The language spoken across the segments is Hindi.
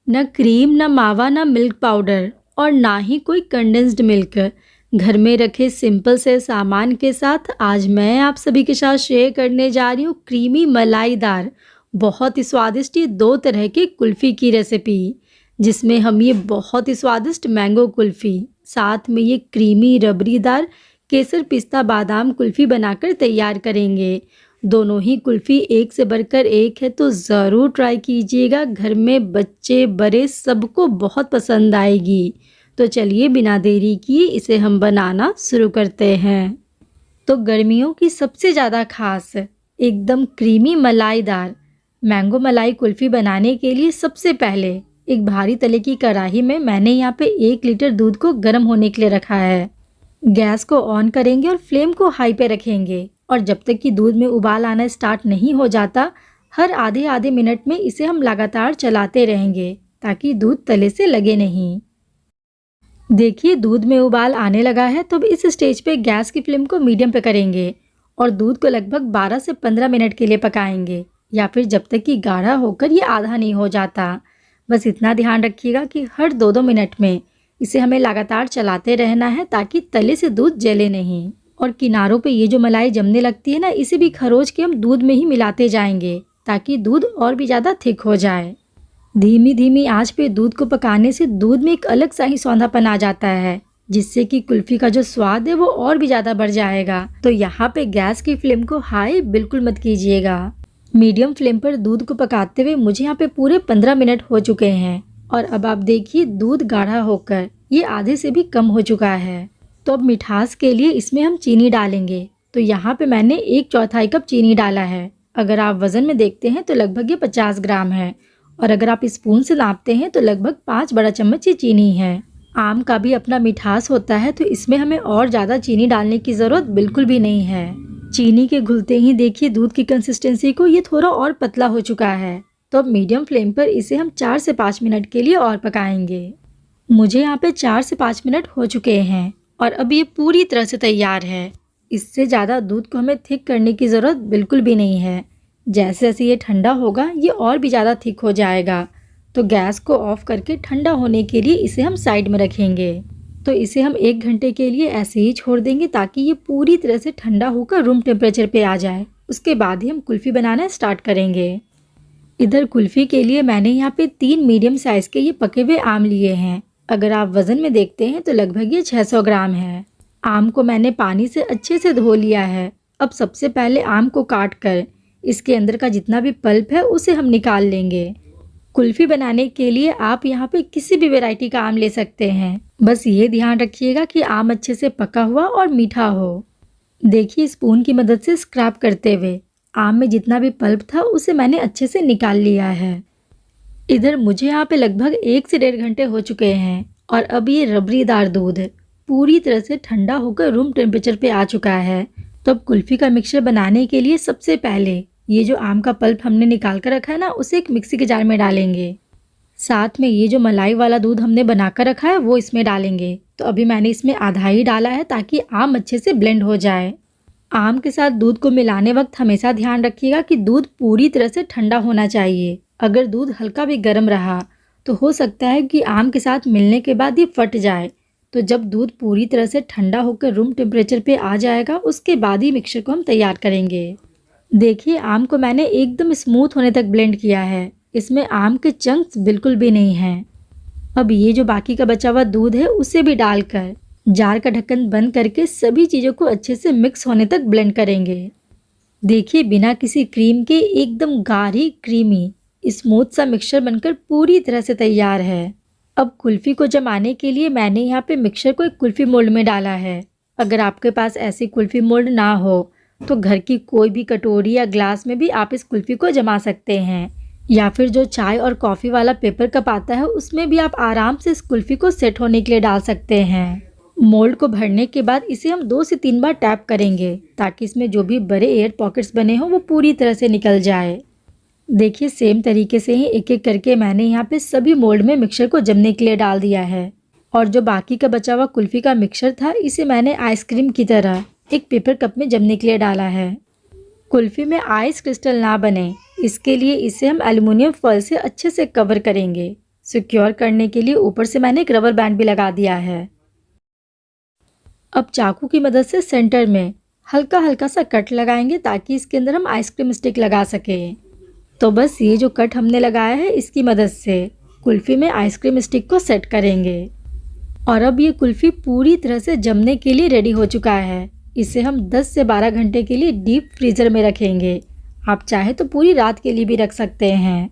न क्रीम, न मावा, न मिल्क पाउडर और ना ही कोई कंडेंस्ड मिल्क। घर में रखे सिंपल से सामान के साथ आज मैं आप सभी के साथ शेयर करने जा रही हूँ क्रीमी मलाईदार बहुत ही स्वादिष्ट ये दो तरह की कुल्फ़ी की रेसिपी, जिसमें हम ये बहुत ही स्वादिष्ट मैंगो कुल्फ़ी साथ में ये क्रीमी रबड़ीदार केसर पिस्ता बादाम कुल्फ़ी बनाकर तैयार करेंगे। दोनों ही कुल्फ़ी एक से बढ़कर एक है, तो ज़रूर ट्राई कीजिएगा। घर में बच्चे बड़े सबको बहुत पसंद आएगी। तो चलिए बिना देरी किए इसे हम बनाना शुरू करते हैं। तो गर्मियों की सबसे ज़्यादा खास एकदम क्रीमी मलाईदार मैंगो मलाई कुल्फ़ी बनाने के लिए सबसे पहले एक भारी तले की कढ़ाई में मैंने यहाँ पे 1 लीटर दूध को गर्म होने के लिए रखा है। गैस को ऑन करेंगे और फ्लेम को हाई पे रखेंगे और जब तक कि दूध में उबाल आना स्टार्ट नहीं हो जाता, हर आधे आधे मिनट में इसे हम लगातार चलाते रहेंगे ताकि दूध तले से लगे नहीं। देखिए दूध में उबाल आने लगा है, तो अब इस स्टेज पे गैस की फ्लेम को मीडियम पे करेंगे और दूध को लगभग 12 से 15 मिनट के लिए पकाएंगे, या फिर जब तक कि गाढ़ा होकर ये आधा नहीं हो जाता। बस इतना ध्यान रखिएगा कि हर 2-2 मिनट में इसे हमें लगातार चलाते रहना है ताकि तले से दूध जले नहीं। और किनारों पे ये जो मलाई जमने लगती है ना, इसे भी खरोच के हम दूध में ही मिलाते जाएंगे ताकि दूध और भी ज़्यादा थिक हो जाए। धीमी धीमी आंच पे दूध को पकाने से दूध में एक अलग सा ही सौंधापन आ जाता है, जिससे कि कुल्फी का जो स्वाद है वो और भी ज़्यादा बढ़ जाएगा। तो यहाँ पे गैस की फ्लेम को हाई बिल्कुल मत कीजिएगा। मीडियम फ्लेम पर दूध को पकाते हुए मुझे यहाँ पे पूरे 15 मिनट हो चुके हैं और अब आप देखिए दूध गाढ़ा होकर ये आधे से भी कम हो चुका है। तो अब मिठास के लिए इसमें हम चीनी डालेंगे। तो यहाँ पे मैंने 1/4 कप चीनी डाला है। अगर आप वज़न में देखते हैं तो लगभग ये 50 ग्राम है और अगर आप स्पून से नापते हैं तो लगभग 5 बड़ा चम्मच ये चीनी है। आम का भी अपना मिठास होता है, तो इसमें हमें और ज़्यादा चीनी डालने की ज़रूरत बिल्कुल भी नहीं है। चीनी के घुलते ही देखिए दूध की कंसिस्टेंसी को ये थोड़ा और पतला हो चुका है। तो अब मीडियम फ्लेम पर इसे हम 4 से 5 मिनट के लिए और पकाएंगे। मुझे यहाँ पे 4 से 5 मिनट हो चुके हैं और अब ये पूरी तरह से तैयार है। इससे ज़्यादा दूध को हमें थिक करने की ज़रूरत बिल्कुल भी नहीं है। जैसे जैसे ये ठंडा होगा ये और भी ज़्यादा थिक हो जाएगा। तो गैस को ऑफ करके ठंडा होने के लिए इसे हम साइड में रखेंगे। तो इसे हम 1 घंटे के लिए ऐसे ही छोड़ देंगे ताकि ये पूरी तरह से ठंडा होकर रूम टेम्परेचर पे आ जाए। उसके बाद ही हम कुल्फ़ी बनाना स्टार्ट करेंगे। इधर कुल्फ़ी के लिए मैंने यहाँ पे 3 मीडियम साइज़ के ये पके हुए आम लिए हैं। अगर आप वज़न में देखते हैं तो लगभग ये 600 ग्राम है। आम को मैंने पानी से अच्छे से धो लिया है। अब सबसे पहले आम को काट कर इसके अंदर का जितना भी पल्प है उसे हम निकाल लेंगे। कुल्फ़ी बनाने के लिए आप यहाँ पे किसी भी वैरायटी का आम ले सकते हैं। बस ये ध्यान रखिएगा कि आम अच्छे से पका हुआ और मीठा हो। देखिए स्पून की मदद से स्क्रैप करते हुए आम में जितना भी पल्प था उसे मैंने अच्छे से निकाल लिया है। इधर मुझे यहाँ पे लगभग 1 से 1.5 घंटे हो चुके हैं और अब ये रबड़ीदार दूध पूरी तरह से ठंडा होकर रूम टेम्परेचर पे आ चुका है। तो अब कुल्फ़ी का मिक्सचर बनाने के लिए सबसे पहले ये जो आम का पल्प हमने निकाल कर रखा है ना, उसे एक मिक्सी के जार में डालेंगे। साथ में ये जो मलाई वाला दूध हमने बनाकर रखा है वो इसमें डालेंगे। तो अभी मैंने इसमें आधा ही डाला है ताकि आम अच्छे से ब्लेंड हो जाए। आम के साथ दूध को मिलाने वक्त हमेशा ध्यान रखिएगा कि दूध पूरी तरह से ठंडा होना चाहिए। अगर दूध हल्का भी गर्म रहा तो हो सकता है कि आम के साथ मिलने के बाद ये फट जाए। तो जब दूध पूरी तरह से ठंडा होकर रूम टेम्परेचर पे आ जाएगा उसके बाद ही मिक्सचर को हम तैयार करेंगे। देखिए आम को मैंने एकदम स्मूथ होने तक ब्लेंड किया है। इसमें आम के चंक्स बिल्कुल भी नहीं हैं। अब ये जो बाकी का बचा हुआ दूध है उसे भी डालकर जार का ढक्कन बंद करके सभी चीज़ों को अच्छे से मिक्स होने तक ब्लेंड करेंगे। देखिए बिना किसी क्रीम के एकदम गाढ़ी क्रीमी स्मूथ सा मिक्सचर बनकर पूरी तरह से तैयार है। अब कुल्फ़ी को जमाने के लिए मैंने यहाँ पे मिक्सचर को एक कुल्फ़ी मोल्ड में डाला है। अगर आपके पास ऐसी कुल्फ़ी मोल्ड ना हो तो घर की कोई भी कटोरी या ग्लास में भी आप इस कुल्फ़ी को जमा सकते हैं, या फिर जो चाय और कॉफ़ी वाला पेपर कप आता है उसमें भी आप आराम से इस कुल्फ़ी को सेट होने के लिए डाल सकते हैं। मोल्ड को भरने के बाद इसे हम 2 से 3 बार टैप करेंगे ताकि इसमें जो भी बड़े एयर पॉकेट्स बने हों वो पूरी तरह से निकल जाए। देखिए सेम तरीके से ही एक एक करके मैंने यहाँ पे सभी मोल्ड में मिक्सचर को जमने के लिए डाल दिया है। और जो बाकी का बचा हुआ कुल्फ़ी का मिक्सचर था इसे मैंने आइसक्रीम की तरह एक पेपर कप में जमने के लिए डाला है। कुल्फ़ी में आइस क्रिस्टल ना बने इसके लिए इसे हम एल्युमिनियम फॉयल से अच्छे से कवर करेंगे सिक्योर करने के लिए ऊपर से मैंने एक रबर बैंड भी लगा दिया है। अब चाकू की मदद से सेंटर में हल्का हल्का सा कट लगाएंगे ताकि इसके अंदर हम आइसक्रीम स्टिक लगा सकें। तो बस ये जो कट हमने लगाया है इसकी मदद से कुल्फ़ी में आइसक्रीम स्टिक को सेट करेंगे। और अब ये कुल्फ़ी पूरी तरह से जमने के लिए रेडी हो चुका है। इसे हम 10 से 12 घंटे के लिए डीप फ्रीज़र में रखेंगे। आप चाहे तो पूरी रात के लिए भी रख सकते हैं।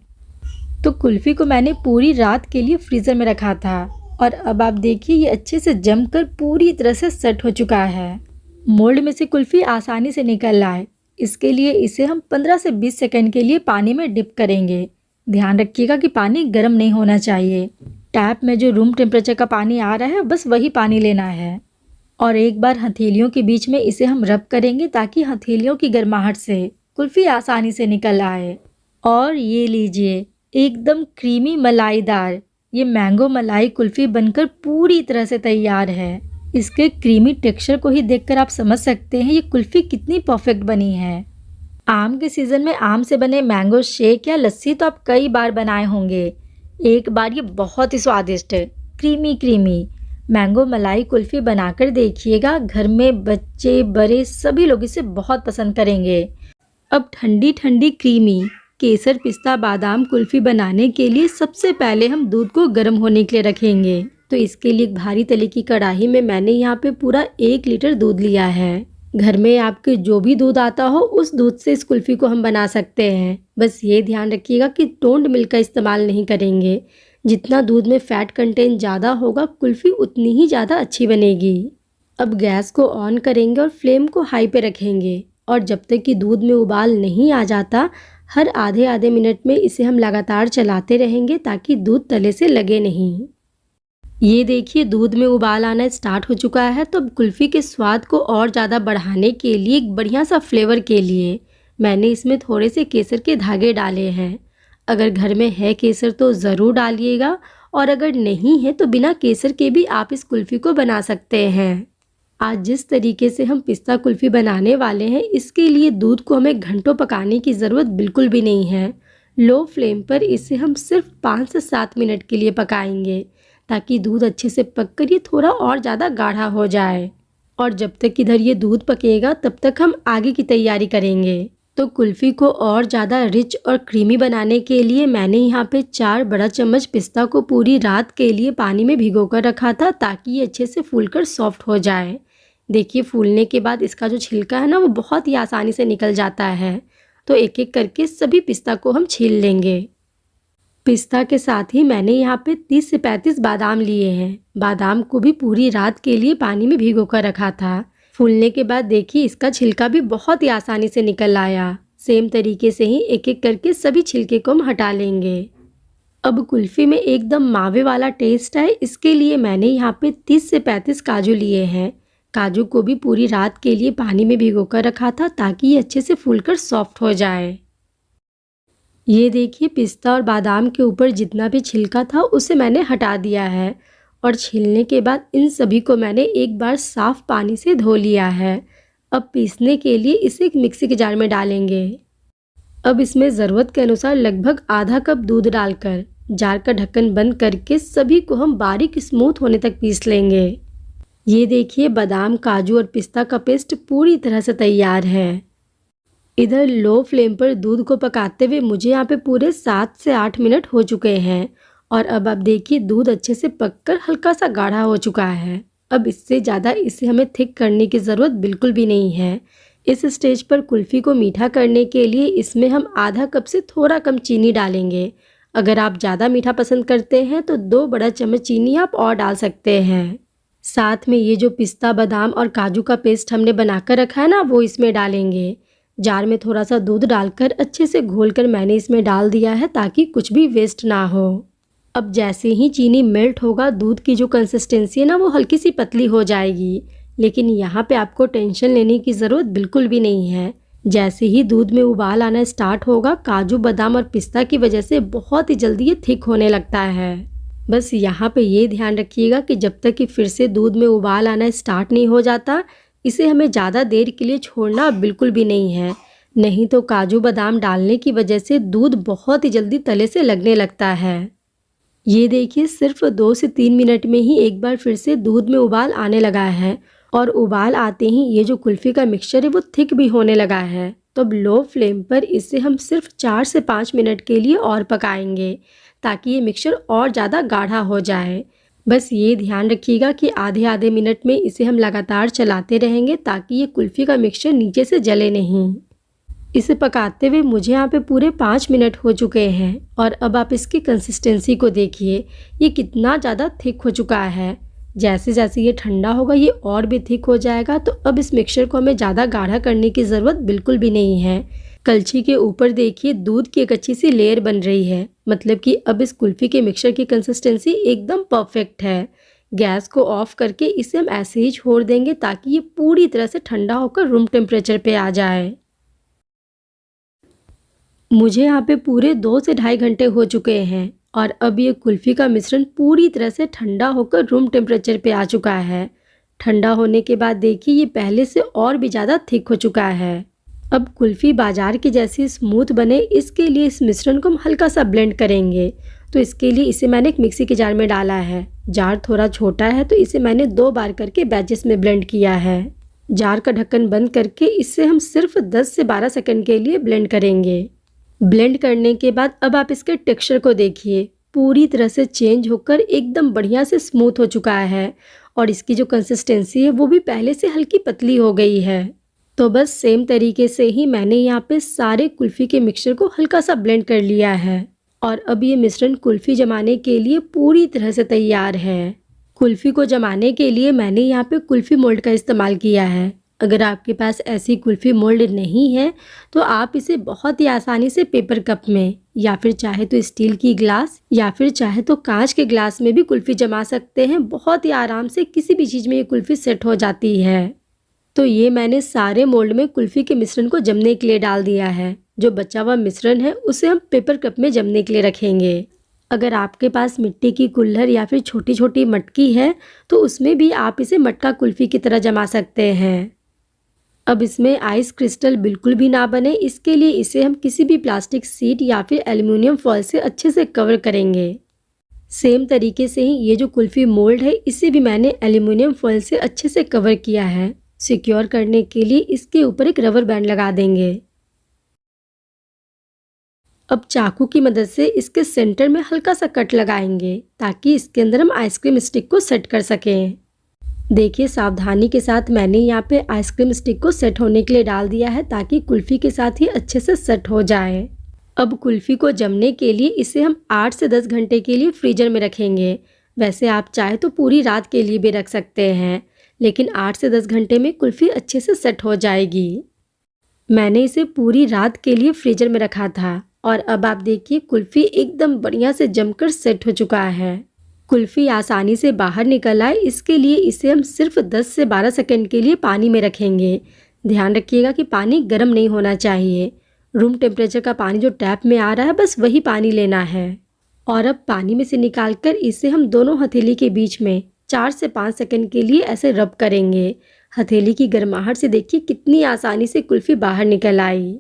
तो कुल्फ़ी को मैंने पूरी रात के लिए फ्रीज़र में रखा था और अब आप देखिए ये अच्छे से जमकर पूरी तरह से सेट हो चुका है। मोल्ड में से कुल्फ़ी आसानी से निकल आए, इसके लिए इसे हम 15 से 20 सेकंड के लिए पानी में डिप करेंगे। ध्यान रखिएगा कि पानी गर्म नहीं होना चाहिए। टैप में जो रूम टेम्परेचर का पानी आ रहा है बस वही पानी लेना है। और एक बार हथेलियों के बीच में इसे हम रब करेंगे ताकि हथेलियों की गर्माहट से कुल्फ़ी आसानी से निकल आए। और ये लीजिए एकदम क्रीमी मलाईदार ये मैंगो मलाई कुल्फ़ी बनकर पूरी तरह से तैयार है। इसके क्रीमी टेक्सचर को ही देखकर आप समझ सकते हैं ये कुल्फ़ी कितनी परफेक्ट बनी है। आम के सीज़न में आम से बने मैंगो शेक या लस्सी तो आप कई बार बनाए होंगे। एक बार ये बहुत ही स्वादिष्ट क्रीमी क्रीमी मैंगो मलाई कुल्फ़ी बनाकर देखिएगा। घर में बच्चे बड़े सभी लोग इसे बहुत पसंद करेंगे। अब ठंडी ठंडी क्रीमी केसर पिस्ता बादाम कुल्फ़ी बनाने के लिए सबसे पहले हम दूध को गर्म होने के लिए रखेंगे। तो इसके लिए एक भारी तले की कढ़ाई में मैंने यहाँ पे पूरा 1 लीटर दूध लिया है। घर में आपके जो भी दूध आता हो उस दूध से इस कुल्फ़ी को हम बना सकते हैं। बस ये ध्यान रखिएगा कि टोन्ड मिल्क का इस्तेमाल नहीं करेंगे। जितना दूध में फ़ैट कंटेंट ज़्यादा होगा कुल्फ़ी उतनी ही ज़्यादा अच्छी बनेगी। अब गैस को ऑन करेंगे और फ्लेम को हाई पे रखेंगे और जब तक कि दूध में उबाल नहीं आ जाता हर आधे आधे मिनट में इसे हम लगातार चलाते रहेंगे ताकि दूध तले से लगे नहीं। ये देखिए दूध में उबाल आना स्टार्ट हो चुका है। तो अब कुल्फ़ी के स्वाद को और ज़्यादा बढ़ाने के लिए एक बढ़िया सा फ्लेवर के लिए मैंने इसमें थोड़े से केसर के धागे डाले हैं। अगर घर में है केसर तो ज़रूर डालिएगा और अगर नहीं है तो बिना केसर के भी आप इस कुल्फ़ी को बना सकते हैं। आज जिस तरीके से हम पिस्ता कुल्फ़ी बनाने वाले हैं इसके लिए दूध को हमें घंटों पकाने की ज़रूरत बिल्कुल भी नहीं है। लो फ्लेम पर इसे हम सिर्फ 5 से 7 मिनट के लिए पकाएंगे ताकि दूध अच्छे से पककर ये थोड़ा और ज़्यादा गाढ़ा हो जाए। और जब तक इधर ये दूध पकेगा तब तक हम आगे की तैयारी करेंगे। तो कुल्फ़ी को और ज़्यादा रिच और क्रीमी बनाने के लिए मैंने यहाँ पे 4 बड़ा चम्मच पिस्ता को पूरी रात के लिए पानी में भिगोकर रखा था ताकि ये अच्छे से फूलकर सॉफ्ट हो जाए। देखिए फूलने के बाद इसका जो छिलका है ना वो बहुत ही आसानी से निकल जाता है। तो एक एक करके सभी पिस्ता को हम छील लेंगे। पिस्ता के साथ ही मैंने यहाँ पे 30 से 35 बादाम लिए हैं। बादाम को भी पूरी रात के लिए पानी में भिगो कर रखा था। फूलने के बाद देखिए इसका छिलका भी बहुत ही आसानी से निकल आया। सेम तरीके से ही एक एक करके सभी छिलके को हम हटा लेंगे। अब कुल्फ़ी में एकदम मावे वाला टेस्ट है, इसके लिए मैंने यहाँ पे 30 से 35 काजू लिए हैं। काजू को भी पूरी रात के लिए पानी में भिगो कर रखा था ताकि ये अच्छे से फूलकर सॉफ्ट हो जाए। ये देखिए पिस्ता और बादाम के ऊपर जितना भी छिलका था उसे मैंने हटा दिया है और छीलने के बाद इन सभी को मैंने एक बार साफ़ पानी से धो लिया है। अब पीसने के लिए इसे एक मिक्सी के जार में डालेंगे। अब इसमें ज़रूरत के अनुसार लगभग आधा कप दूध डालकर जार का ढक्कन बंद करके सभी को हम बारीक स्मूथ होने तक पीस लेंगे। ये देखिए बादाम काजू और पिस्ता का पेस्ट पूरी तरह से तैयार है। इधर लो फ्लेम पर दूध को पकाते हुए मुझे यहाँ पे पूरे 7 से 8 मिनट हो चुके हैं और अब आप देखिए दूध अच्छे से पककर हल्का सा गाढ़ा हो चुका है। अब इससे ज़्यादा इसे हमें थिक करने की ज़रूरत बिल्कुल भी नहीं है। इस स्टेज पर कुल्फ़ी को मीठा करने के लिए इसमें हम आधा कप से थोड़ा कम चीनी डालेंगे। अगर आप ज़्यादा मीठा पसंद करते हैं तो 2 बड़ा चम्मच चीनी आप और डाल सकते हैं। साथ में ये जो पिस्ता बादाम और काजू का पेस्ट हमने बनाकर रखा है ना वो इसमें डालेंगे। जार में थोड़ा सा दूध डालकर अच्छे से घोलकर मैंने इसमें डाल दिया है ताकि कुछ भी वेस्ट ना हो। अब जैसे ही चीनी मेल्ट होगा दूध की जो कंसिस्टेंसी है ना वो हल्की सी पतली हो जाएगी। लेकिन यहाँ पे आपको टेंशन लेने की ज़रूरत बिल्कुल भी नहीं है। जैसे ही दूध में उबाल आना स्टार्ट होगा काजू बादाम और पिस्ता की वजह से बहुत ही जल्दी ये थिक होने लगता है। बस यहाँ पे ये ध्यान रखिएगा कि जब तक कि फिर से दूध में उबाल आना स्टार्ट नहीं हो जाता इसे हमें ज़्यादा देर के लिए छोड़ना बिल्कुल भी नहीं है। नहीं तो काजू बादाम डालने की वजह से दूध बहुत ही जल्दी तले से लगने लगता है। ये देखिए सिर्फ 2 से 3 मिनट में ही एक बार फिर से दूध में उबाल आने लगा है और उबाल आते ही ये जो कुल्फ़ी का मिक्सचर है वो थिक भी होने लगा है। तो अब लो फ्लेम पर इसे हम सिर्फ 4 से 5 मिनट के लिए और पकाएंगे ताकि ये मिक्सचर और ज़्यादा गाढ़ा हो जाए। बस ये ध्यान रखिएगा कि आधे आधे मिनट में इसे हम लगातार चलाते रहेंगे ताकि ये कुल्फ़ी का मिक्सचर नीचे से जले नहीं। इसे पकाते हुए मुझे यहाँ पे पूरे 5 मिनट हो चुके हैं और अब आप इसकी कंसिस्टेंसी को देखिए, ये कितना ज़्यादा थिक हो चुका है। जैसे जैसे ये ठंडा होगा ये और भी थिक हो जाएगा। तो अब इस मिक्सचर को हमें ज़्यादा गाढ़ा करने की ज़रूरत बिल्कुल भी नहीं है। कलछी के ऊपर देखिए दूध की एक अच्छी सी लेयर बन रही है, मतलब कि अब इस कुल्फ़ी के मिक्सचर की कंसिस्टेंसी एकदम परफेक्ट है। गैस को ऑफ करके इसे हम ऐसे ही छोड़ देंगे ताकि ये पूरी तरह से ठंडा होकर रूम टेम्परेचर पे आ जाए। मुझे यहाँ पे पूरे 2 से ढाई घंटे हो चुके हैं और अब ये कुल्फ़ी का मिश्रण पूरी तरह से ठंडा होकर रूम टेम्परेचर पे आ चुका है। ठंडा होने के बाद देखिए ये पहले से और भी ज़्यादा थिक हो चुका है। अब कुल्फ़ी बाजार की जैसी स्मूथ बने इसके लिए इस मिश्रण को हम हल्का सा ब्लेंड करेंगे। तो इसके लिए इसे मैंने एक मिक्सी के जार में डाला है। जार थोड़ा छोटा है तो इसे मैंने 2 बार करके बैचेस में ब्लेंड किया है। जार का ढक्कन बंद करके इसे हम सिर्फ 10 से 12 सेकंड के लिए ब्लेंड करेंगे। ब्लेंड करने के बाद अब आप इसके टेक्सचर को देखिए, पूरी तरह से चेंज होकर एकदम बढ़िया से स्मूथ हो चुका है और इसकी जो कंसिस्टेंसी है वो भी पहले से हल्की पतली हो गई है। तो बस सेम तरीके से ही मैंने यहाँ पे सारे कुल्फ़ी के मिक्सचर को हल्का सा ब्लेंड कर लिया है और अब ये मिश्रण कुल्फ़ी जमाने के लिए पूरी तरह से तैयार है। कुल्फ़ी को जमाने के लिए मैंने यहाँ पे कुल्फ़ी मोल्ड का इस्तेमाल किया है। अगर आपके पास ऐसी कुल्फ़ी मोल्ड नहीं है तो आप इसे बहुत ही आसानी से पेपर कप में या फिर चाहे तो स्टील की ग्लास या फिर चाहे तो कांच के ग्लास में भी कुल्फ़ी जमा सकते हैं। बहुत ही आराम से किसी भी चीज़ में ये कुल्फ़ी सेट हो जाती है। तो ये मैंने सारे मोल्ड में कुल्फ़ी के मिश्रण को जमने के लिए डाल दिया है। जो बचा हुआ मिश्रण है उसे हम पेपर कप में जमने के लिए रखेंगे। अगर आपके पास मिट्टी की कुल्हड़ या फिर छोटी छोटी मटकी है तो उसमें भी आप इसे मटका कुल्फ़ी की तरह जमा सकते हैं। अब इसमें आइस क्रिस्टल बिल्कुल भी ना बने इसके लिए इसे हम किसी भी प्लास्टिक शीट या फिर एल्युमिनियम फॉयल से अच्छे से कवर करेंगे। सेम तरीके से ही ये जो कुल्फ़ी मोल्ड है इसे भी मैंने एल्युमिनियम फॉयल से अच्छे से कवर किया है। सिक्योर करने के लिए इसके ऊपर एक रबर बैंड लगा देंगे। अब चाकू की मदद से इसके सेंटर में हल्का सा कट लगाएंगे ताकि इसके अंदर हम आइसक्रीम स्टिक को सेट कर सकें। देखिए सावधानी के साथ मैंने यहाँ पे आइसक्रीम स्टिक को सेट होने के लिए डाल दिया है ताकि कुल्फ़ी के साथ ही अच्छे से सेट हो जाए। अब कुल्फ़ी को जमने के लिए इसे हम 8 से 10 घंटे के लिए फ्रीजर में रखेंगे। वैसे आप चाहे तो पूरी रात के लिए भी रख सकते हैं, लेकिन 8 से 10 घंटे में कुल्फ़ी अच्छे से सेट हो जाएगी। मैंने इसे पूरी रात के लिए फ्रीजर में रखा था और अब आप देखिए कुल्फ़ी एकदम बढ़िया से जमकर सेट हो चुका है। कुल्फ़ी आसानी से बाहर निकल आए इसके लिए इसे हम सिर्फ 10 से 12 सेकंड के लिए पानी में रखेंगे। ध्यान रखिएगा कि पानी गर्म नहीं होना चाहिए। रूम टेम्परेचर का पानी जो टैप में आ रहा है बस वही पानी लेना है। और अब पानी में से निकालकर इसे हम दोनों हथेली के बीच में 4 से 5 सेकंड के लिए ऐसे रब करेंगे। हथेली की गर्माहट से देखिए कितनी आसानी से कुल्फ़ी बाहर निकल आई।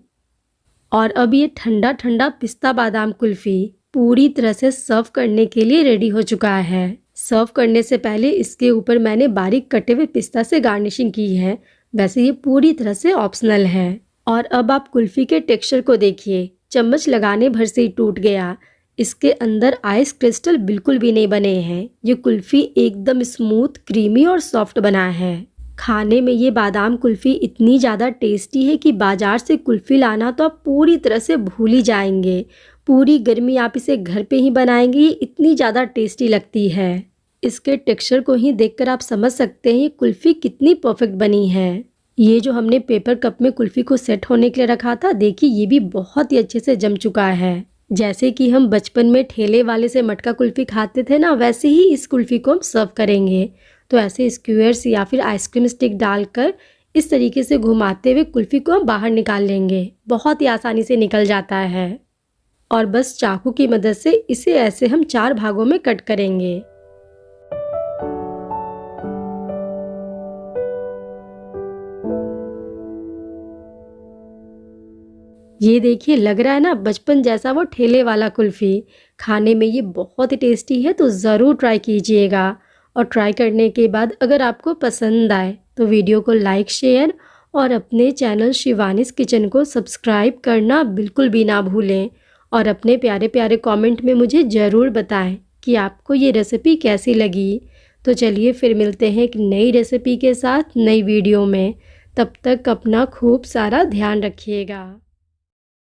और अब ये ठंडा ठंडा पिस्ता बादाम कुल्फ़ी पूरी तरह से सर्व करने के लिए रेडी हो चुका है। सर्व करने से पहले इसके ऊपर मैंने बारीक कटे हुए पिस्ता से गार्निशिंग की है। वैसे ये पूरी तरह से ऑप्शनल है। और अब आप कुल्फ़ी के टेक्सचर को देखिए, चम्मच लगाने भर से ही टूट गया। इसके अंदर आइस क्रिस्टल बिल्कुल भी नहीं बने हैं। ये कुल्फ़ी एकदम स्मूथ, क्रीमी और सॉफ्ट बना है। खाने में ये बादाम कुल्फ़ी इतनी ज़्यादा टेस्टी है कि बाज़ार से कुल्फ़ी लाना तो आप पूरी तरह से भूल ही जाएंगे। पूरी गर्मी आप इसे घर पे ही बनाएंगे, ये इतनी ज़्यादा टेस्टी लगती है। इसके टेक्सचर को ही देखकर आप समझ सकते हैं ये कुल्फ़ी कितनी परफेक्ट बनी है। ये जो हमने पेपर कप में कुल्फ़ी को सेट होने के लिए रखा था, देखिए ये भी बहुत ही अच्छे से जम चुका है। जैसे कि हम बचपन में ठेले वाले से मटका कुल्फ़ी खाते थे ना, वैसे ही इस कुल्फ़ी को हम सर्व करेंगे। तो ऐसे स्क्वेयर्स या फिर आइसक्रीम स्टिक डालकर इस तरीके से घुमाते हुए कुल्फ़ी को हम बाहर निकाल लेंगे। बहुत ही आसानी से निकल जाता है। और बस चाकू की मदद से इसे ऐसे हम 4 भागों में कट करेंगे। ये देखिए, लग रहा है ना बचपन जैसा वो ठेले वाला कुल्फ़ी। खाने में ये बहुत ही टेस्टी है, तो ज़रूर ट्राई कीजिएगा। और ट्राई करने के बाद अगर आपको पसंद आए तो वीडियो को लाइक, शेयर और अपने चैनल शिवानीज़ किचन को सब्सक्राइब करना बिल्कुल भी ना भूलें। और अपने प्यारे प्यारे कमेंट में मुझे ज़रूर बताएं कि आपको ये रेसिपी कैसी लगी। तो चलिए फिर मिलते हैं एक नई रेसिपी के साथ नई वीडियो में। तब तक अपना खूब सारा ध्यान रखिएगा।